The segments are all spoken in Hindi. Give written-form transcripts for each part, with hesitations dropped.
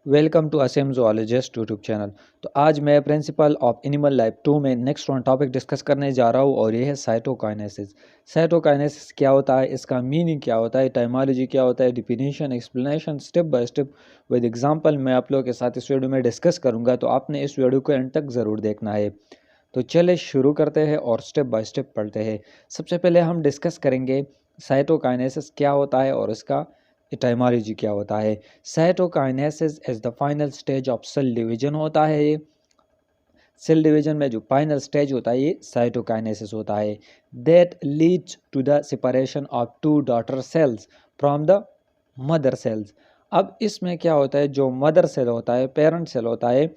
Welcome to Assam zoologist YouTube channel. तो आज मैं प्रिंसिपल ऑफ एनिमल लाइफ 2 में नेक्स्ट वन टॉपिक डिस्कस करने जा रहा हूँ और ये है साइटोकाइनेसिस। साइटोकाइनेसिस क्या होता है, इसका मीनिंग क्या होता है, टाइमोलॉजी क्या होता है, definition, explanation step by step with example मैं आप लोगों के साथ इस वीडियो में डिस्कस करूँगा। तो आपने इस वीडियो को एंड तक ज़रूर देखना है। तो चले शुरू करते हैं और स्टेप बाय स्टेप पढ़ते हैं। सबसे पहले हम डिस्कस करेंगे साइटोकाइनेसिस क्या होता है और इसका एटाइमोलॉजी क्या होता है। Cytokinesis is the final stage of cell division होता है। ये सेल डिवीजन में जो फाइनल स्टेज होता है ये साइटोकाइनेसिस होता है। That leads to the separation of two daughter cells from the mother cells. अब इसमें क्या होता है, जो मदर सेल होता है, पेरेंट सेल होता है,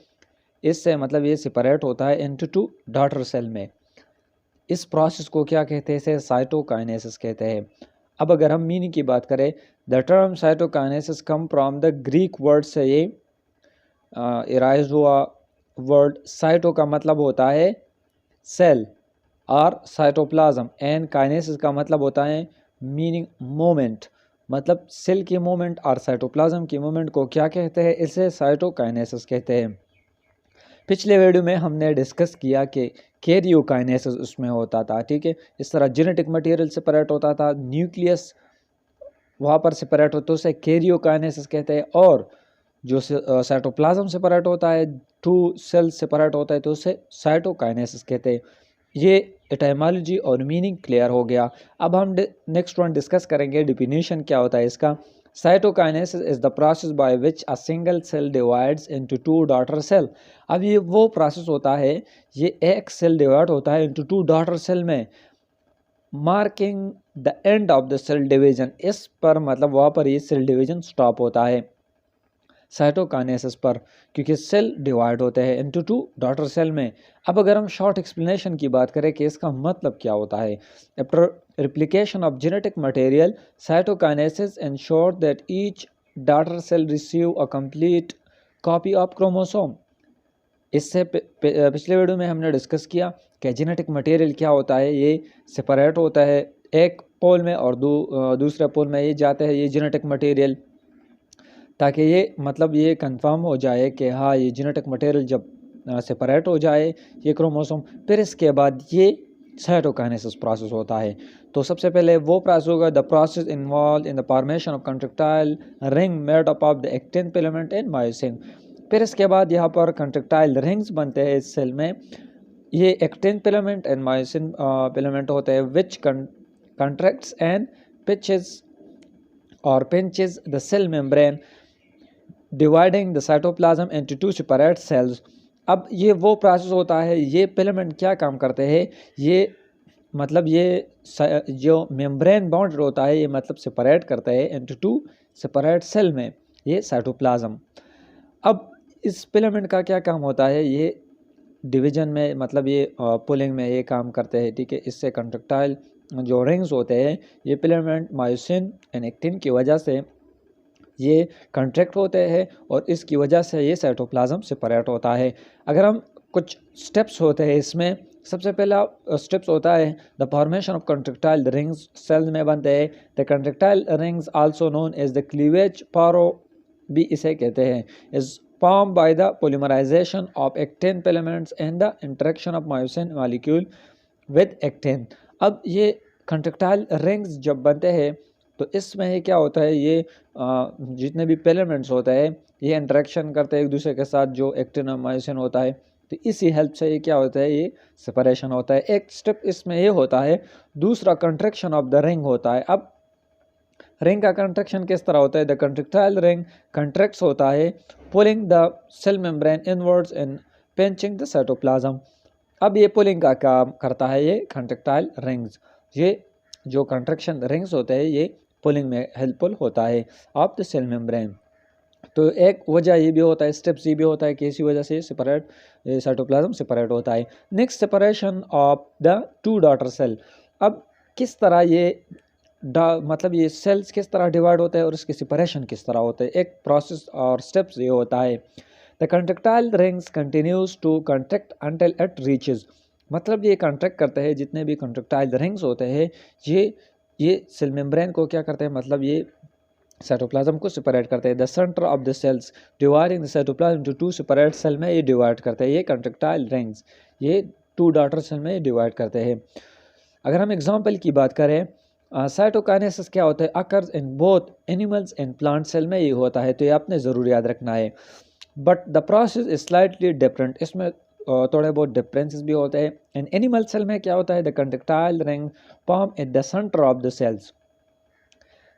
इससे मतलब ये सेपरेट होता है इनटू टू डॉटर सेल में। इस प्रोसेस को क्या कहते हैं, साइटोकाइनेसिस कहते हैं। अब अगर हम मीनिंग की बात करें, the term cytokinesis come from the Greek word से ये इराइज हुआ। वर्ड साइटो का मतलब होता है सेल और साइटोप्लाज्म एंड काइनेसिस का मतलब होता है मीनिंग मोमेंट। मतलब सेल की मूवमेंट और साइटोप्लाज्म की मूवमेंट को क्या कहते हैं, इसे साइटोकाइनेसिस कहते हैं। पिछले वीडियो में हमने डिस्कस किया कि कैरियोकाइनेसिस उसमें होता था, ठीक है। इस तरह जेनेटिक मटेरियल सेपरेट होता था, न्यूक्लियस वहाँ पर सेपरेट होता है, उसे कैरियोकाइनेसिस कहते हैं। और जो साइटोप्लाज्म सेपरेट होता है, टू सेल सेपरेट होता है, तो उसे साइटोकाइनेसिस कहते हैं। ये एटाइमोलॉजी और मीनिंग क्लियर हो गया। अब हम नेक्स्ट वन डिस्कस करेंगे डिफिनीशन क्या होता है इसका। Cytokinesis is the process by which a single cell divides into two daughter cell. अब ये वो प्रोसेस होता है, ये एक सेल डिवाइड होता है इनटू टू डॉटर सेल में, marking the end of the cell division. इस पर मतलब वहाँ पर ये सेल डिवीजन स्टॉप होता है साइटोकाइनेसिस पर, क्योंकि सेल डिवाइड होते हैं इनटू टू डॉटर सेल में। अब अगर हम शॉर्ट एक्सप्लेनेशन की बात करें कि इसका मतलब क्या होता है, after replication of genetic material, cytokinesis ensure that each daughter cell receive a complete copy of chromosome। इससे पिछले वीडियो में हमने डिस्कस किया कि जेनेटिक मटेरियल क्या होता है, ये सेपरेट होता है एक पोल में और दूसरे पोल में ये जाते हैं ये जेनेटिक मटेरियल, ताकि ये मतलब ये कंफर्म हो जाए कि हाँ ये जेनेटिक मटेरियल जब सेपरेट हो जाए ये क्रोमोसोम, फिर इसके बाद ये साइटोकाइनेसिस प्रोसेस होता है। तो सबसे पहले वो प्रोसेस होगा, the process involve in the formation of contractile ring made up of the actin filament and myosin. फिर इसके बाद यहाँ पर कंट्रैक्टाइल रिंग्स बनते हैं इस सेल में, ये actin filament and myosin filament होते हैं, विच कंट्रैक्ट्स एंड पिचेस और pinches the cell membrane dividing the cytoplasm into two separate cells. अब ये वो प्रोसेस होता है, ये फिलामेंट क्या काम करते हैं, ये मतलब ये जो मेम्ब्रेन बाउंड्री होता है ये मतलब सेपरेट करता है इनटू टू सेपरेट सेल में ये साइटोप्लाज्म। अब इस फिलामेंट का क्या काम होता है, ये डिवीजन में मतलब ये पुलिंग में ये काम करते हैं, ठीक है। इससे कंट्रैक्टाइल जो रिंग्स होते हैं ये फिलामेंट मायोसिन एंड एक्टिन की वजह से ये कंट्रैक्ट होते हैं और इसकी वजह से ये साइटोप्लाज्म सेपरेट होता है। अगर हम कुछ स्टेप्स होते हैं इसमें, सबसे पहला स्टेप्स होता है the formation of contractile rings cell में बनते हैं। The contractile rings also known as the cleavage furrow भी इसे कहते हैं, is formed by the polymerization of actin filaments and the interaction of myosin molecule with actin। अब ये कंट्रैक्टाइल रिंग्स जब बनते हैं तो इसमें ये क्या होता है, ये जितने भी फिलामेंट्स होते हैं ये इंटरेक्शन करते हैं एक दूसरे के साथ, जो एक्टिन और मायोसिन होता है, तो इसी हेल्प से ये क्या होता है, ये सेपरेशन होता है। एक स्टेप इसमें ये होता है, दूसरा कंट्रैक्शन ऑफ द रिंग होता है। अब रिंग का कंट्रैक्शन किस तरह होता है, द कंट्रैक्टाइल रिंग कंट्रैक्ट्स होता है pulling the cell membrane inwards and pinching the cytoplasm. अब ये पुलिंग का काम करता है ये कंट्रैक्टाइल रिंग्स, ये जो कंट्रैक्शन रिंग्स होते हैं ये पुलिंग में हेल्पफुल होता है ऑफ द सेल मेम्ब्रेन। तो एक वजह ये भी होता है, स्टेप्स ये भी होता है कि इसी वजह से सेपरेट साइटोप्लाज्म सेपरेट होता है। Next separation of the two daughter cell. अब किस तरह ये मतलब ये सेल्स किस तरह डिवाइड होते हैं और इसकी सेपरेशन किस तरह होते हैं, एक प्रोसेस और स्टेप्स ये होता है। The contractile rings continues to contract until it reaches. मतलब ये कंट्रैक्ट करते हैं, जितने भी कंट्रैक्टाइल रिंग्स होते हैं ये ये सेल मेम्ब्रेन को क्या करते हैं, मतलब ये साइटोप्लाज्म को सेपरेट करते हैं। The centre of the cells dividing the cytoplasm into two separate cell में ये डिवाइड करते हैं। ये कंट्रैक्टाइल रिंग्स ये टू डॉटर सेल में डिवाइड करते हैं। अगर हम एग्जांपल की बात करें, साइटोकाइनेसिस क्या होता है, occurs in both animals and plant cell में ये होता है, तो ये आपने ज़रूर याद रखना है। But the process is slightly different, इसमें थोड़े बहुत डिफरेंसेस भी होते हैं। इन एनिमल सेल में क्या होता है, the contractile ring form at the centre of the cells,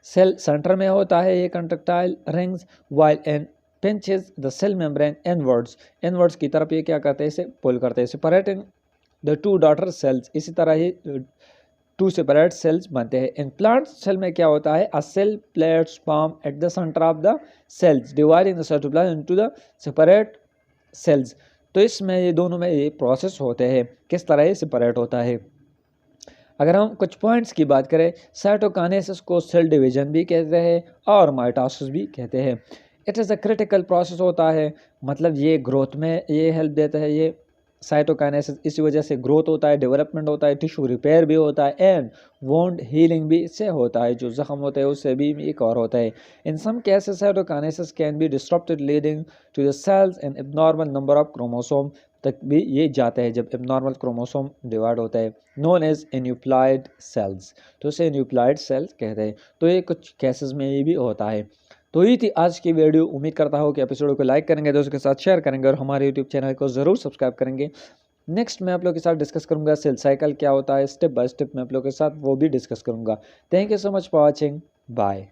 cell centre में होता है ये contractile rings, while an pinches the cell membrane inwards की तरफ ये क्या करते हैं, इसे पुल करते हैं, separating the two daughter sales, इसी तरह ही टू सेपरेट सेल्स बनते हैं। इन प्लांट सेल में क्या होता है, a cell plates form at the centre of the cells dividing the cytoplasm into the separate cells. तो इसमें ये दोनों में ये प्रोसेस होते हैं, किस तरह ये सेपरेट होता है। अगर हम कुछ पॉइंट्स की बात करें, साइटोकाइनेसिस को सेल डिवीजन भी कहते हैं और माइटोसिस भी कहते हैं। It is a critical process होता है, मतलब ये ग्रोथ में ये हेल्प देता है। ये साइटोकाइनेसिस इसी वजह से ग्रोथ होता है, डेवलपमेंट होता है, टिश्यू रिपेयर भी होता है एंड वोंड हीलिंग भी इससे होता है, जो जख्म होते हैं उससे भी एक और होता है। In some cases cytokinesis can be disturbed leading to the cells and abnormal number of chromosome तक भी ये जाता है, जब एब्नॉर्मल क्रोमोसोम डिवाइड होता है, नोन एज एन्यूप्लाइड सेल्स, तो इसे एन्यूप्लाइड सेल्स कहते हैं। तो ये कुछ केसेस में ये भी होता है। तो ये थी आज की वीडियो, उम्मीद करता हूँ कि एपिसोड को लाइक करेंगे, दोस्तों के साथ शेयर करेंगे और हमारे यूट्यूब चैनल को ज़रूर सब्सक्राइब करेंगे। नेक्स्ट मैं आप लोग के साथ डिस्कस करूंगा सेल साइकिल क्या होता है, स्टेप बाय स्टेप मैं आप लोग के साथ वो भी डिस्कस करूंगा। Thank you so much for watching, bye.